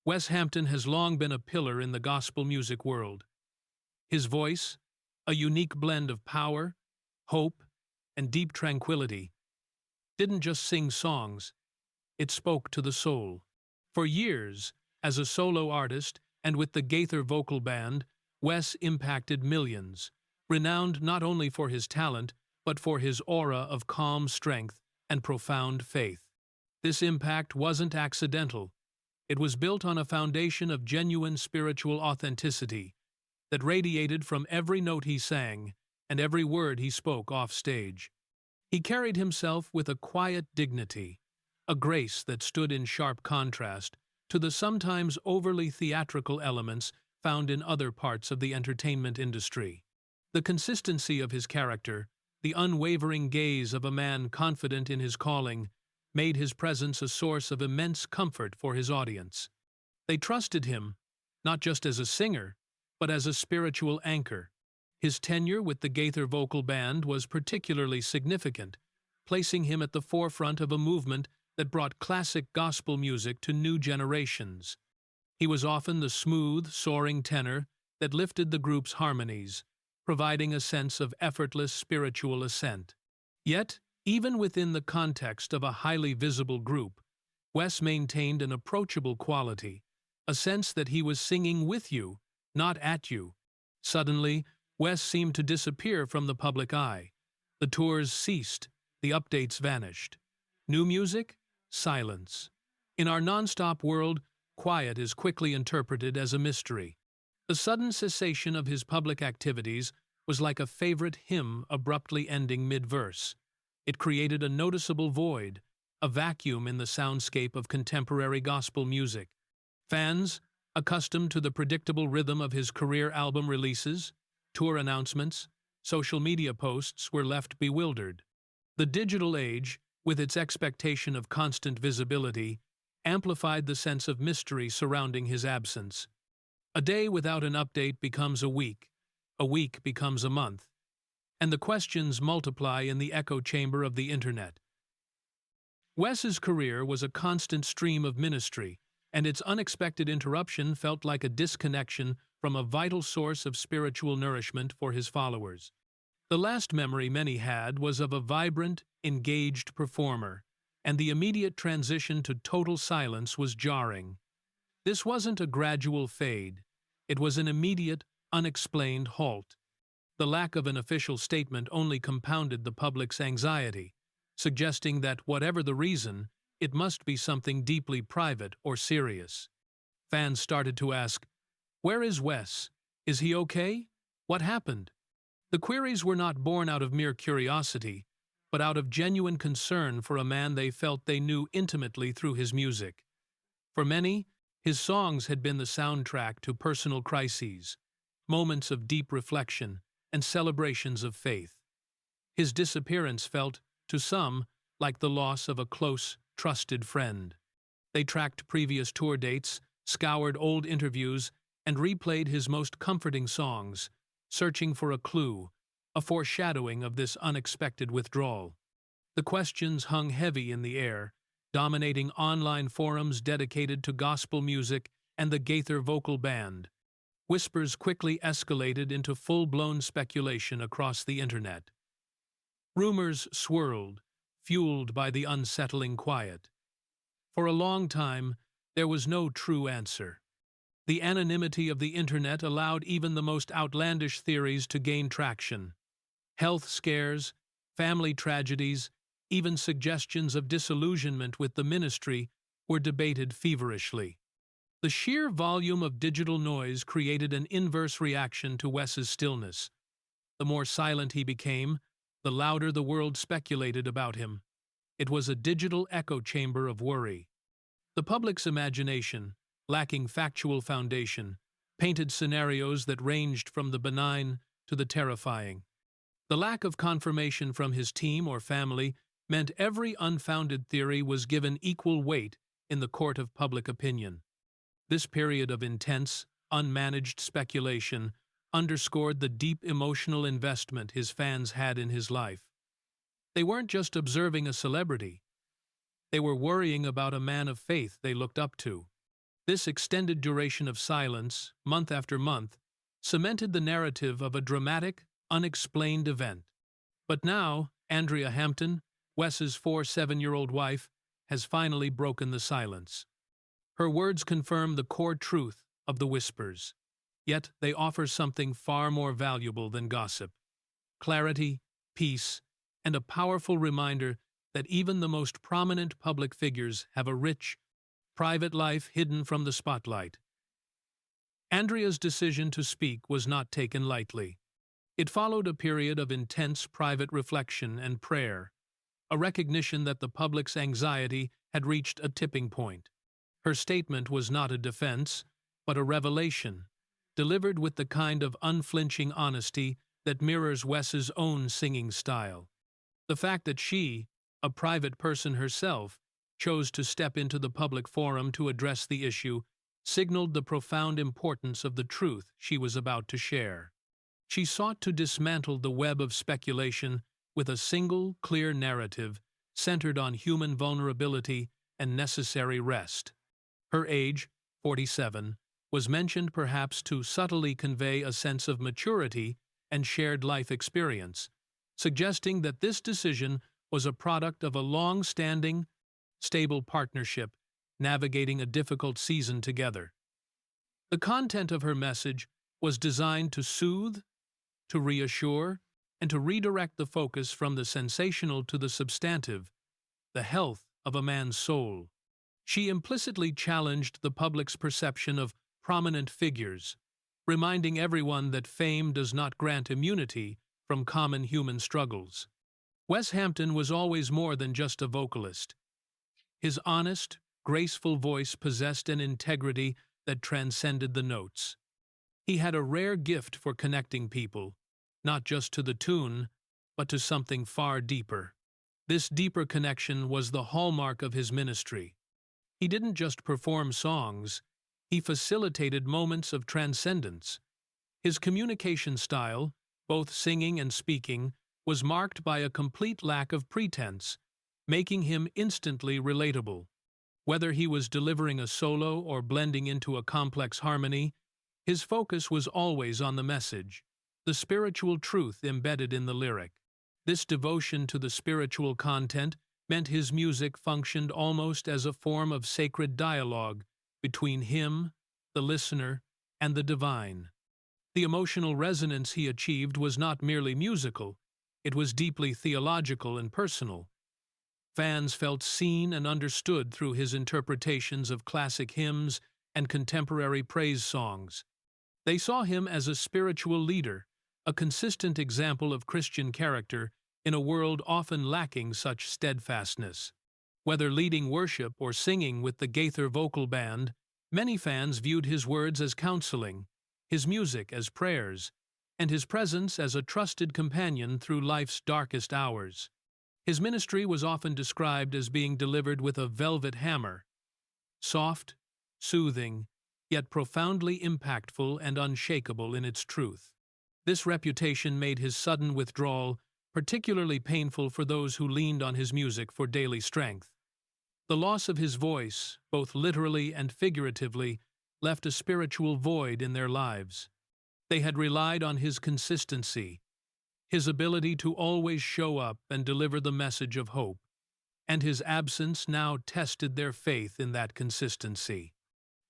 Wes Hampton has long been a pillar in the gospel music world. His voice, a unique blend of power, hope, and deep tranquility, didn't just sing songs, it spoke to the soul. For years, as a solo artist and with the Gaither Vocal Band, Wes impacted millions, renowned not only for his talent, but for his aura of calm strength and profound faith. This impact wasn't accidental. It was built on a foundation of genuine spiritual authenticity that radiated from every note he sang and every word he spoke off stage. He carried himself with a quiet dignity, a grace that stood in sharp contrast to the sometimes overly theatrical elements found in other parts of the entertainment industry. The consistency of his character, the unwavering gaze of a man confident in his calling, made his presence a source of immense comfort for his audience. They trusted him, not just as a singer, but as a spiritual anchor. His tenure with the Gaither Vocal Band was particularly significant, placing him at the forefront of a movement that brought classic gospel music to new generations. He was often the smooth, soaring tenor that lifted the group's harmonies, providing a sense of effortless spiritual ascent. Yet, even within the context of a highly visible group, Wes maintained an approachable quality, a sense that he was singing with you, not at you. Suddenly, Wes seemed to disappear from the public eye. The tours ceased, the updates vanished. New music? Silence. In our non-stop world, quiet is quickly interpreted as a mystery. The sudden cessation of his public activities was like a favorite hymn abruptly ending mid-verse. It created a noticeable void, a vacuum in the soundscape of contemporary gospel music. Fans, accustomed to the predictable rhythm of his career album releases, tour announcements, social media posts, were left bewildered. The digital age, with its expectation of constant visibility, amplified the sense of mystery surrounding his absence. A day without an update becomes a week becomes a month, and the questions multiply in the echo chamber of the internet. Wes's career was a constant stream of ministry, and its unexpected interruption felt like a disconnection from a vital source of spiritual nourishment for his followers. The last memory many had was of a vibrant, engaged performer, and the immediate transition to total silence was jarring. This wasn't a gradual fade. It was an immediate, unexplained halt. The lack of an official statement only compounded the public's anxiety, suggesting that whatever the reason, it must be something deeply private or serious. Fans started to ask, "Where is Wes? Is he okay? What happened?" The queries were not born out of mere curiosity, but out of genuine concern for a man they felt they knew intimately through his music. For many, his songs had been the soundtrack to personal crises, moments of deep reflection, and celebrations of faith. His disappearance felt, to some, like the loss of a close, trusted friend. They tracked previous tour dates, scoured old interviews, and replayed his most comforting songs, searching for a clue, a foreshadowing of this unexpected withdrawal. The questions hung heavy in the air, dominating online forums dedicated to gospel music and the Gaither Vocal Band. Whispers quickly escalated into full-blown speculation across the internet. Rumors swirled, fueled by the unsettling quiet. For a long time, there was no true answer. The anonymity of the internet allowed even the most outlandish theories to gain traction. Health scares, family tragedies, even suggestions of disillusionment with the ministry were debated feverishly. The sheer volume of digital noise created an inverse reaction to Wes's stillness. The more silent he became, the louder the world speculated about him. It was a digital echo chamber of worry. The public's imagination, lacking factual foundation, painted scenarios that ranged from the benign to the terrifying. The lack of confirmation from his team or family meant every unfounded theory was given equal weight in the court of public opinion. This period of intense, unmanaged speculation underscored the deep emotional investment his fans had in his life. They weren't just observing a celebrity. They were worrying about a man of faith they looked up to. This extended duration of silence, month after month, cemented the narrative of a dramatic, unexplained event. But now, Andrea Hampton, Wes's 7-year-old wife, has finally broken the silence. Her words confirm the core truth of the whispers, yet they offer something far more valuable than gossip: clarity, peace, and a powerful reminder that even the most prominent public figures have a rich, private life hidden from the spotlight. Andrea's decision to speak was not taken lightly. It followed a period of intense private reflection and prayer, a recognition that the public's anxiety had reached a tipping point. Her statement was not a defense, but a revelation, delivered with the kind of unflinching honesty that mirrors Wes's own singing style. The fact that she, a private person herself, chose to step into the public forum to address the issue signaled the profound importance of the truth she was about to share. She sought to dismantle the web of speculation with a single, clear narrative centered on human vulnerability and necessary rest. Her age, 47, was mentioned perhaps to subtly convey a sense of maturity and shared life experience, suggesting that this decision was a product of a long-standing, stable partnership navigating a difficult season together. The content of her message was designed to soothe, to reassure, and to redirect the focus from the sensational to the substantive, the health of a man's soul. She implicitly challenged the public's perception of prominent figures, reminding everyone that fame does not grant immunity from common human struggles. Wes Hampton was always more than just a vocalist. His honest, graceful voice possessed an integrity that transcended the notes. He had a rare gift for connecting people, not just to the tune, but to something far deeper. This deeper connection was the hallmark of his ministry. He didn't just perform songs, he facilitated moments of transcendence. His communication style, both singing and speaking, was marked by a complete lack of pretense, making him instantly relatable. Whether he was delivering a solo or blending into a complex harmony, his focus was always on the message, the spiritual truth embedded in the lyric. This devotion to the spiritual content meant his music functioned almost as a form of sacred dialogue between him, the listener, and the divine. The emotional resonance he achieved was not merely musical, it was deeply theological and personal. Fans felt seen and understood through his interpretations of classic hymns and contemporary praise songs. They saw him as a spiritual leader, a consistent example of Christian character in a world often lacking such steadfastness. Whether leading worship or singing with the Gaither Vocal Band, many fans viewed his words as counseling, his music as prayers, and his presence as a trusted companion through life's darkest hours. His ministry was often described as being delivered with a velvet hammer, soft, soothing, yet profoundly impactful and unshakable in its truth. This reputation made his sudden withdrawal particularly painful for those who leaned on his music for daily strength. The loss of his voice, both literally and figuratively, left a spiritual void in their lives. They had relied on his consistency, his ability to always show up and deliver the message of hope, and his absence now tested their faith in that consistency.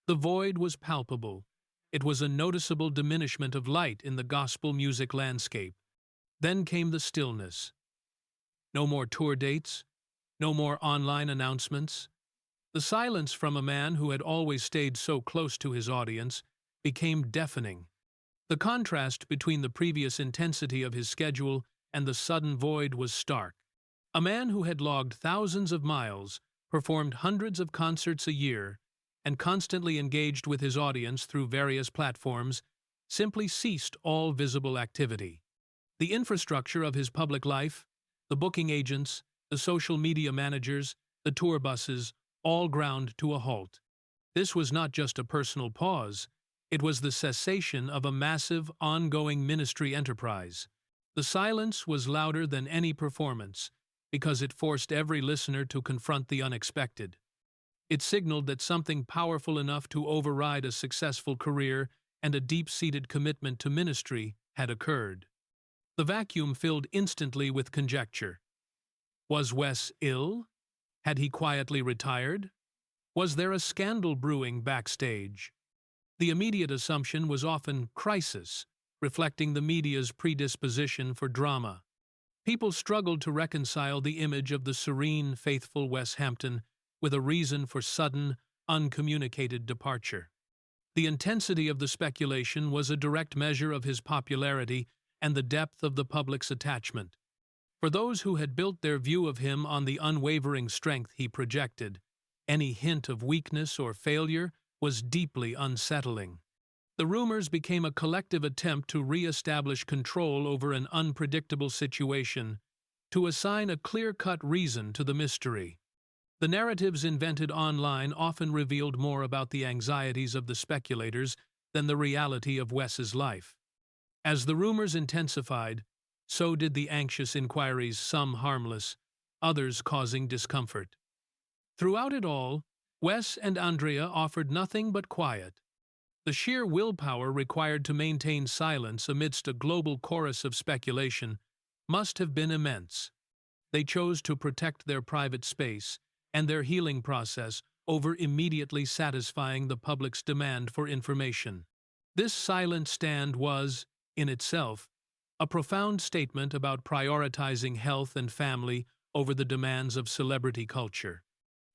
The void was palpable. It was a noticeable diminishment of light in the gospel music landscape. Then came the stillness. No more tour dates, no more online announcements. The silence from a man who had always stayed so close to his audience became deafening. The contrast between the previous intensity of his schedule and the sudden void was stark. A man who had logged thousands of miles, performed hundreds of concerts a year, and constantly engaged with his audience through various platforms, simply ceased all visible activity. The infrastructure of his public life, the booking agents, the social media managers, the tour buses, all ground to a halt. This was not just a personal pause, it was the cessation of a massive, ongoing ministry enterprise. The silence was louder than any performance, because it forced every listener to confront the unexpected. It signaled that something powerful enough to override a successful career and a deep-seated commitment to ministry had occurred. The vacuum filled instantly with conjecture. Was Wes ill? Had he quietly retired? Was there a scandal brewing backstage? The immediate assumption was often crisis, reflecting the media's predisposition for drama. People struggled to reconcile the image of the serene, faithful Wes Hampton with a reason for sudden, uncommunicated departure. The intensity of the speculation was a direct measure of his popularity and the depth of the public's attachment. For those who had built their view of him on the unwavering strength he projected, any hint of weakness or failure was deeply unsettling. The rumors became a collective attempt to re-establish control over an unpredictable situation, to assign a clear-cut reason to the mystery. The narratives invented online often revealed more about the anxieties of the speculators than the reality of Wes's life. As the rumors intensified, so did the anxious inquiries, some harmless, others causing discomfort. Throughout it all, Wes and Andrea offered nothing but quiet. The sheer willpower required to maintain silence amidst a global chorus of speculation must have been immense. They chose to protect their private space and their healing process over immediately satisfying the public's demand for information. This silent stand was, in itself, a profound statement about prioritizing health and family over the demands of celebrity culture.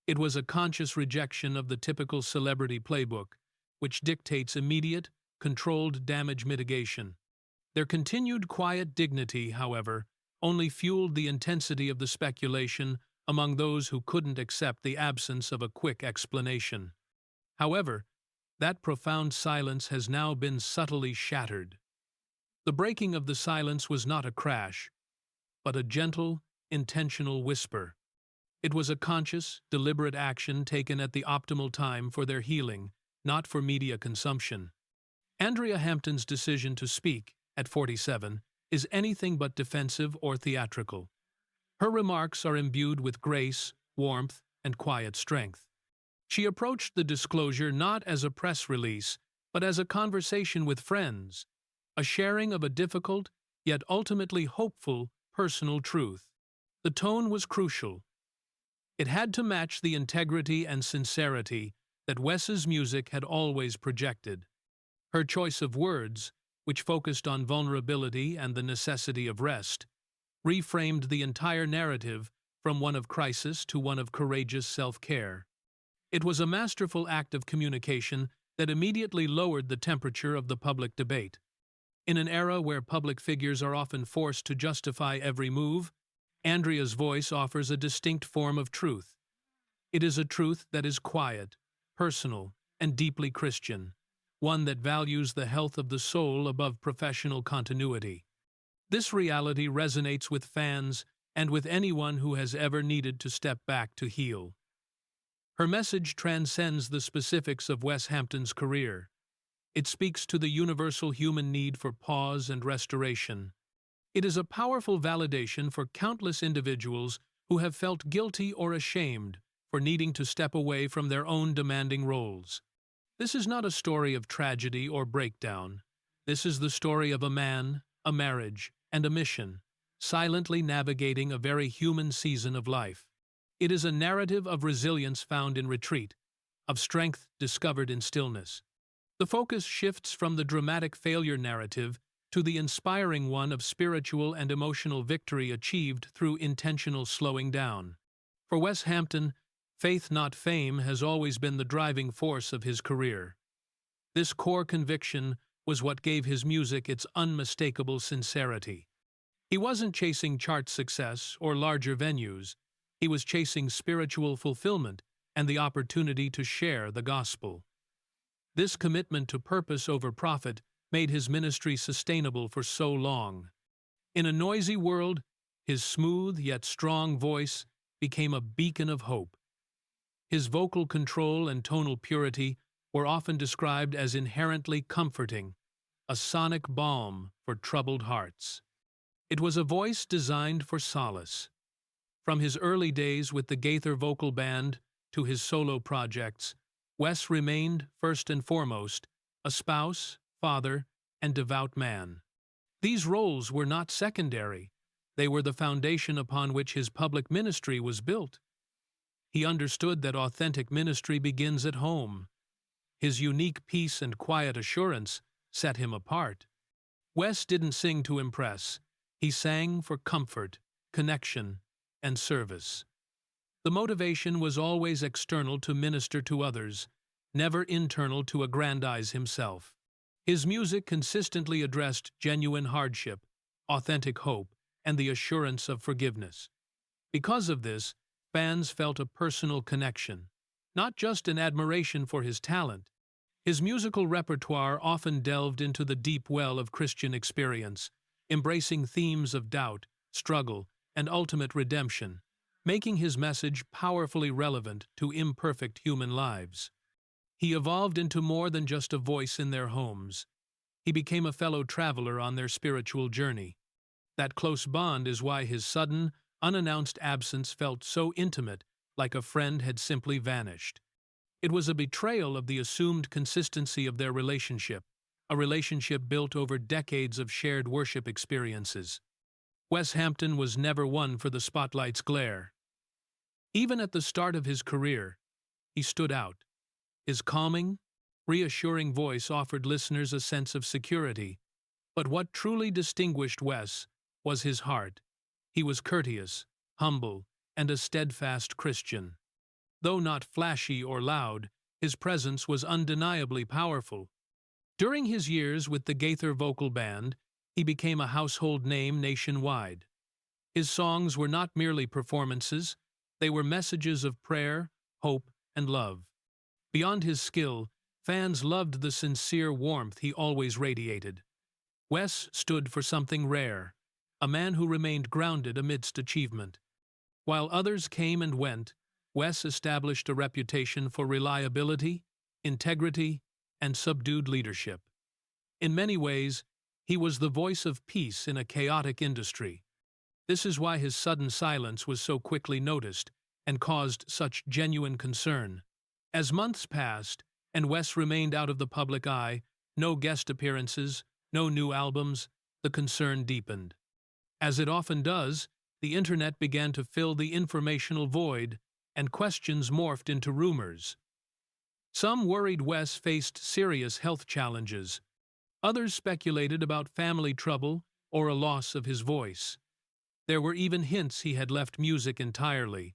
It was a conscious rejection of the typical celebrity playbook, which dictates immediate, controlled damage mitigation. Their continued quiet dignity, however, only fueled the intensity of the speculation among those who couldn't accept the absence of a quick explanation. However, that profound silence has now been subtly shattered. The breaking of the silence was not a crash, but a gentle, intentional whisper. It was a conscious, deliberate action taken at the optimal time for their healing, not for media consumption. Andrea Hampton's decision to speak, at 47, is anything but defensive or theatrical. Her remarks are imbued with grace, warmth, and quiet strength. She approached the disclosure not as a press release, but as a conversation with friends, a sharing of a difficult, yet ultimately hopeful, personal truth. The tone was crucial. It had to match the integrity and sincerity that Wes's music had always projected. Her choice of words, which focused on vulnerability and the necessity of rest, reframed the entire narrative from one of crisis to one of courageous self-care. It was a masterful act of communication that immediately lowered the temperature of the public debate. In an era where public figures are often forced to justify every move, Andrea's voice offers a distinct form of truth. It is a truth that is quiet, personal, and deeply Christian, one that values the health of the soul above professional continuity. This reality resonates with fans and with anyone who has ever needed to step back to heal. Her message transcends the specifics of Wes Hampton's career. It speaks to the universal human need for pause and restoration. It is a powerful validation for countless individuals who have felt guilty or ashamed for needing to step away from their own demanding roles. This is not a story of tragedy or breakdown. This is the story of a man, a marriage, and a mission, silently navigating a very human season of life. It is a narrative of resilience found in retreat, of strength discovered in stillness. The focus shifts from the dramatic failure narrative to the inspiring one of spiritual and emotional victory achieved through intentional slowing down. For Wes Hampton, faith not fame has always been the driving force of his career. This core conviction was what gave his music its unmistakable sincerity. He wasn't chasing chart success or larger venues. He was chasing spiritual fulfillment and the opportunity to share the gospel. This commitment to purpose over profit made his ministry sustainable for so long. In a noisy world, his smooth yet strong voice became a beacon of hope. His vocal control and tonal purity were often described as inherently comforting, a sonic balm for troubled hearts. It was a voice designed for solace. From his early days with the Gaither Vocal Band to his solo projects, Wes remained, first and foremost, a spouse, father, and devout man. These roles were not secondary. They were the foundation upon which his public ministry was built. He understood that authentic ministry begins at home. His unique peace and quiet assurance set him apart. Wes didn't sing to impress. He sang for comfort, connection, and service. The motivation was always external to minister to others, never internal to aggrandize himself. His music consistently addressed genuine hardship, authentic hope, and the assurance of forgiveness. Because of this, fans felt a personal connection, not just an admiration for his talent. His musical repertoire often delved into the deep well of Christian experience, embracing themes of doubt, struggle, and ultimate redemption, making his message powerfully relevant to imperfect human lives. He evolved into more than just a voice in their homes. He became a fellow traveler on their spiritual journey. That close bond is why his sudden, unannounced absence felt so intimate, like a friend had simply vanished. It was a betrayal of the assumed consistency of their relationship, a relationship built over decades of shared worship experiences. Wes Hampton was never one for the spotlight's glare. Even at the start of his career, he stood out. His calming, reassuring voice offered listeners a sense of security. But what truly distinguished Wes was his heart. He was courteous, humble, and a steadfast Christian. Though not flashy or loud, his presence was undeniably powerful. During his years with the Gaither Vocal Band, he became a household name nationwide. His songs were not merely performances, they were messages of prayer, hope, and love. Beyond his skill, fans loved the sincere warmth he always radiated. Wes stood for something rare, a man who remained grounded amidst achievement. While others came and went, Wes established a reputation for reliability, integrity, and subdued leadership. In many ways, he was the voice of peace in a chaotic industry. This is why his sudden silence was so quickly noticed and caused such genuine concern. As months passed, and Wes remained out of the public eye, no guest appearances, no new albums, the concern deepened. As it often does, the internet began to fill the informational void, and questions morphed into rumors. Some worried Wes faced serious health challenges. Others speculated about family trouble or a loss of his voice. There were even hints he had left music entirely,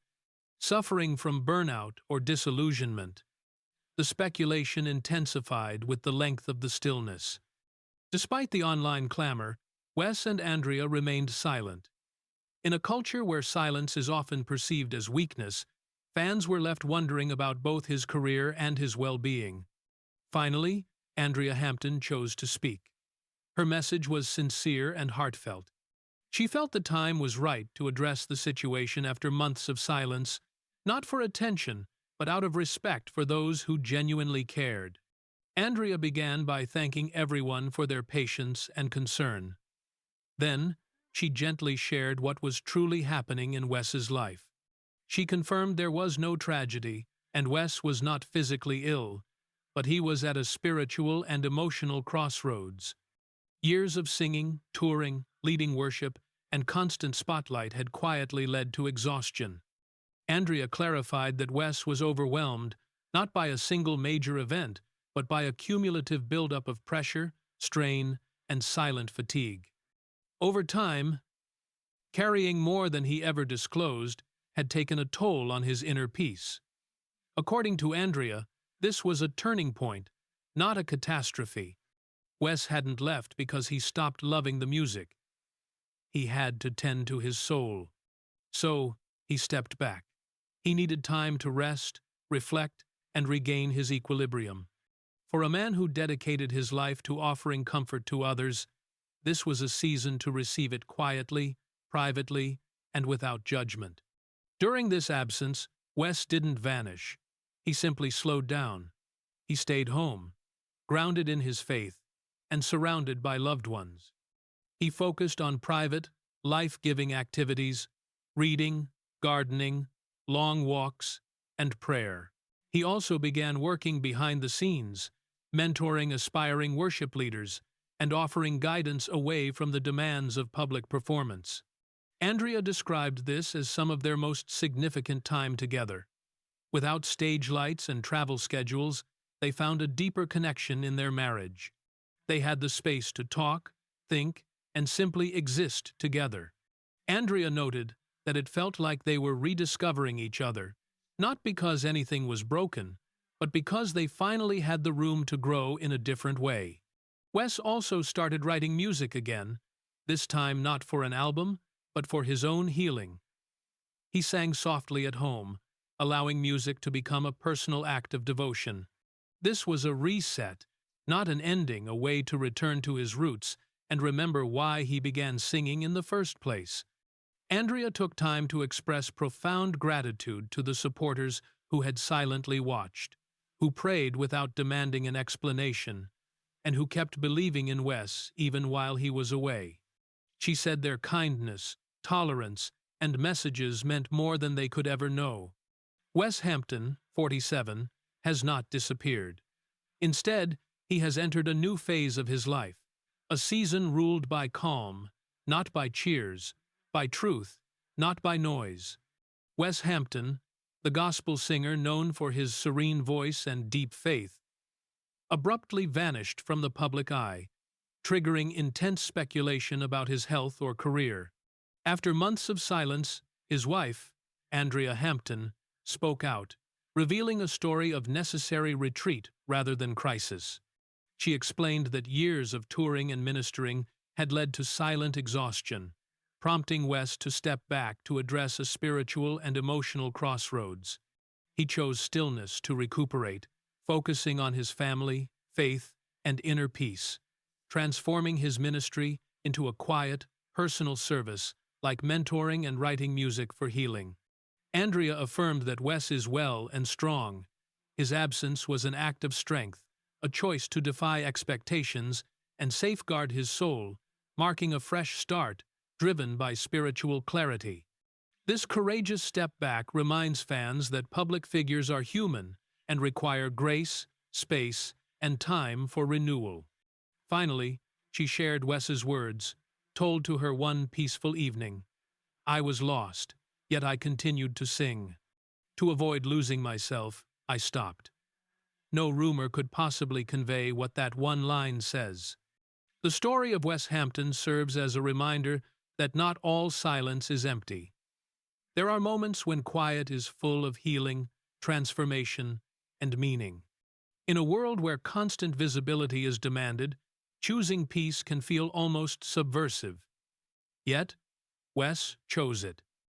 suffering from burnout or disillusionment. The speculation intensified with the length of the stillness. Despite the online clamor, Wes and Andrea remained silent. In a culture where silence is often perceived as weakness, fans were left wondering about both his career and his well-being. Finally, Andrea Hampton chose to speak. Her message was sincere and heartfelt. She felt the time was right to address the situation after months of silence, not for attention, but out of respect for those who genuinely cared. Andrea began by thanking everyone for their patience and concern. Then, she gently shared what was truly happening in Wes's life. She confirmed there was no tragedy, and Wes was not physically ill, but he was at a spiritual and emotional crossroads. Years of singing, touring, leading worship, and constant spotlight had quietly led to exhaustion. Andrea clarified that Wes was overwhelmed, not by a single major event, but by a cumulative buildup of pressure, strain, and silent fatigue. Over time, carrying more than he ever disclosed had taken a toll on his inner peace. According to Andrea, this was a turning point, not a catastrophe. Wes hadn't left because he stopped loving the music. He had to tend to his soul. So, he stepped back. He needed time to rest, reflect, and regain his equilibrium. For a man who dedicated his life to offering comfort to others, this was a season to receive it quietly, privately, and without judgment. During this absence, Wes didn't vanish. He simply slowed down. He stayed home, grounded in his faith, and surrounded by loved ones. He focused on private, life-giving activities, reading, gardening, long walks, and prayer. He also began working behind the scenes, mentoring aspiring worship leaders and offering guidance away from the demands of public performance. Andrea described this as some of their most significant time together. Without stage lights and travel schedules, they found a deeper connection in their marriage. They had the space to talk, think, and simply exist together. Andrea noted that it felt like they were rediscovering each other, not because anything was broken, but because they finally had the room to grow in a different way. Wes also started writing music again, this time not for an album, but for his own healing. He sang softly at home, allowing music to become a personal act of devotion. This was a reset, not an ending, a way to return to his roots and remember why he began singing in the first place. Andrea took time to express profound gratitude to the supporters who had silently watched, who prayed without demanding an explanation, and who kept believing in Wes even while he was away. She said their kindness, tolerance, and messages meant more than they could ever know. Wes Hampton, 47, has not disappeared. Instead, he has entered a new phase of his life, a season ruled by calm, not by cheers, by truth, not by noise. Wes Hampton, the gospel singer known for his serene voice and deep faith, abruptly vanished from the public eye, triggering intense speculation about his health or career. After months of silence, his wife, Andrea Hampton, spoke out, revealing a story of necessary retreat rather than crisis. She explained that years of touring and ministering had led to silent exhaustion, prompting Wes to step back to address a spiritual and emotional crossroads. He chose stillness to recuperate, focusing on his family, faith, and inner peace, transforming his ministry into a quiet, personal service like mentoring and writing music for healing. Andrea affirmed that Wes is well and strong. His absence was an act of strength, a choice to defy expectations and safeguard his soul, marking a fresh start driven by spiritual clarity. This courageous step back reminds fans that public figures are human and require grace, space, and time for renewal. Finally, she shared Wes's words, told to her one peaceful evening. "I was lost, yet I continued to sing. To avoid losing myself, I stopped." No rumor could possibly convey what that one line says. The story of Wes Hampton serves as a reminder that not all silence is empty. There are moments when quiet is full of healing, transformation, and meaning. In a world where constant visibility is demanded, choosing peace can feel almost subversive. Yet, Wes chose it.